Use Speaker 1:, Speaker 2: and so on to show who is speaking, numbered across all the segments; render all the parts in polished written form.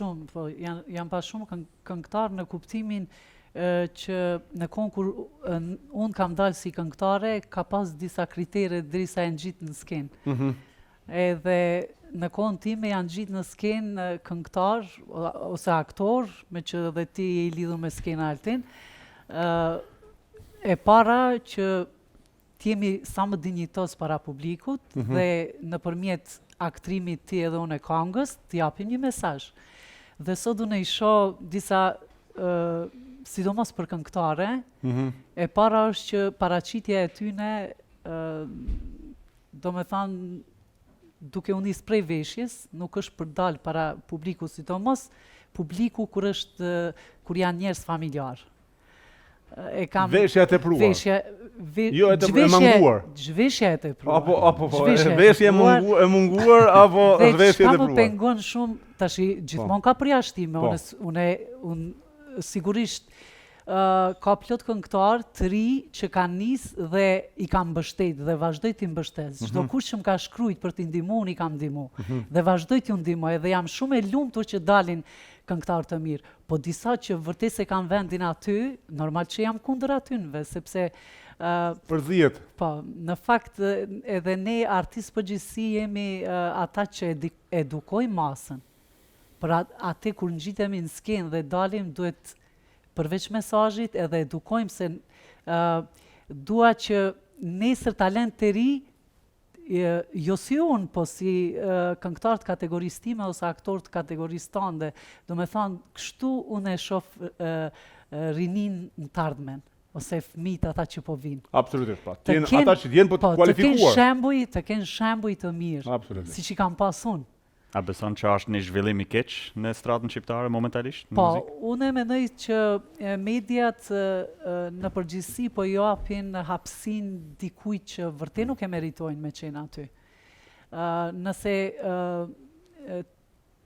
Speaker 1: shumë, po janë pas shumë këngëtar në kuptimin që në kohën kur unë kam dalë si këngëtare, ka pas disa kritere derisa e ngjit në skenë. Edhe në kohën time janë gjitë në skenë këngëtar ose aktor, me që dhe ti e i lidhur me skenë Altin. E para që t'jemi sa më dinjitos para publikut dhe nëpërmjet aktrimit ti edhe unë e këngës, t'japim një mesazh. Dhe sot unë i shoh disa sidomos për këngëtare, e para është që paraqitja e tyne, do me thanë, duke u nis prej veshjes, nuk është për dalë para publiku, sidomos publiku kur janë njerëz familjar.
Speaker 2: Veshja e tepruar. Jo e manguar.
Speaker 1: Zhveshja e tepruar.
Speaker 2: Apo veshja e munguar apo veshja e tepruar.
Speaker 1: Çfarë më pengon shumë, tash gjithmonë ka përjashtime, unë sigurisht ka plot këngëtar të ri që kanë nisë dhe i kam mbështet dhe vazhdoj t'i mbështes. Çdo kush që më ka shkruajt për t'i ndihmuar, i kam ndihmuar. Dhe vazhdoj t'ju ndihmoj dhe jam shumë e lumtur që dalin këngëtar të mirë. Po disa që vërtet se kanë vendin aty, normal që jam kundër atynve, sepse
Speaker 2: përzihet.
Speaker 1: Po, në fakt edhe ne artistë përgjithësi jemi ata që edukojmë masën. Për atë kur ngjitemi në skenë dhe dalim duhet përveç mesazhit edhe edukojmë se dua që nesër talent të ri, jo si unë, po si këngëtar të kategorisë time ose aktor të kategorisë tonë, do me thonë, kështu unë e shoh rinin në të ardhmen, ose fëmijët ata që po vinë.
Speaker 2: Absolutisht, po. Ata që vjen po të kualifikuar.
Speaker 1: Të kenë shembuj të mirë, siç i kam pas unë.
Speaker 3: A beson që është një zhvillim i keq në stratën shqiptare momentalisht?
Speaker 1: Po, unë mendoj që mediat në përgjithësi po japin hapësinë dikujt që vërtet nuk e meritojnë me qenë aty. Nëse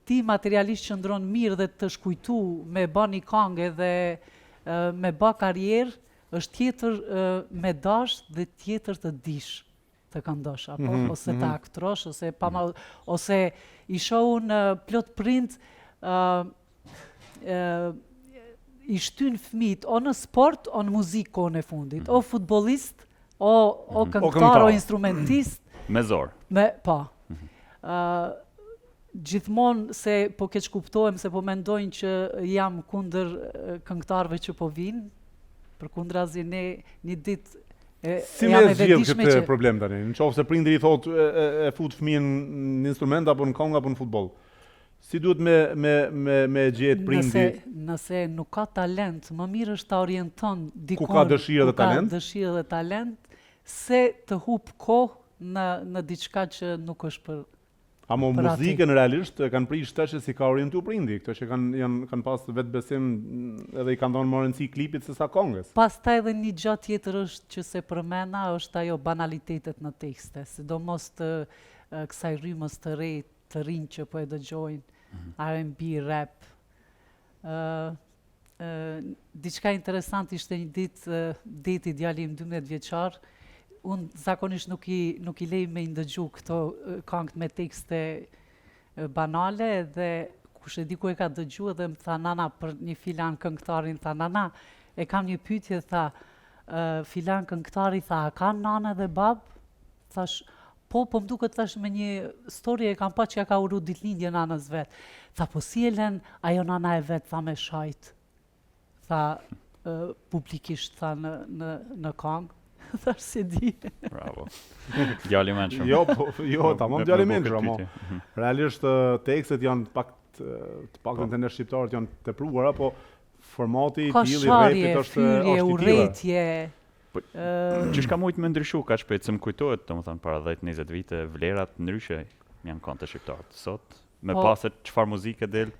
Speaker 1: ti materialisht qëndron mirë dhe të shkujtu me bë një këngë dhe me bë karrierë, është tjetër me dash dhe tjetër të dish të këndosh, ose të aktrosh, ose i shohun plot prind i shtyn fëmijët o në sport o në muzikë kohën e fundit, o futbollist, o këngëtar, o instrumentist.
Speaker 3: Me zor.
Speaker 1: Po. Gjithmonë se po keq kuptohem se po mendojnë që jam kundër këngëtarëve që po vinë, përkundrazi ne një ditë
Speaker 2: si me zgjidh këtë problem tani? Nëse prindri i thotë e fut fëmijën në instrument apo në këngë apo në futboll. Si duhet me gjetë prindi?
Speaker 1: Nëse nuk ka talent, më mirë është ta orienton dikon
Speaker 2: ku ka dëshirë
Speaker 1: dhe talent, se të hup kohë në diçka që nuk është për.
Speaker 2: Amo muzikën realisht kanë prish tash si ka orientuar prindi, këto që kanë pas vetbesim edhe i kanë dhënë më rëndësi klipit se sa këngës.
Speaker 1: Pastaj edhe një gjë tjetër është që se përmenda është ajo banalitetet në tekste, sidomos të kësaj rrymës të re, të rinj që po e dëgjojnë, R&B, rap. Diçka interesant ishte një ditë deti djalim 12 vjeçar. Unë zakonisht nuk i lej me i ndëgju këto këngët me tekste banale dhe kush e di ku e ka dëgju edhe më tha nana për një filan këngëtarin, tha nana, e kam një pyetje, tha filan këngëtari, tha a ka nana dhe bab? Thash, po më duket thash me një story e kam pa që ja ka uru ditëlindje nanës vet. Tha po si e len ajo nana e vet, tha me shajt. Tha publikisht, tha në këngë. Thash si di.
Speaker 3: Bravo. Djali mençur.
Speaker 2: Jo, tamam djali mençur, ama realisht tekstet janë të paktën te ne shqiptarët janë tepruara, po formati i tillë i repit është
Speaker 1: urrëtie.
Speaker 3: Ç'ka mujt më ndryshu kaq shpejt, se më kujtohet, domethënë para 10-20 vite vlerat ndryshe janë këngë shqiptarët. Sot me pasë çfarë muzike del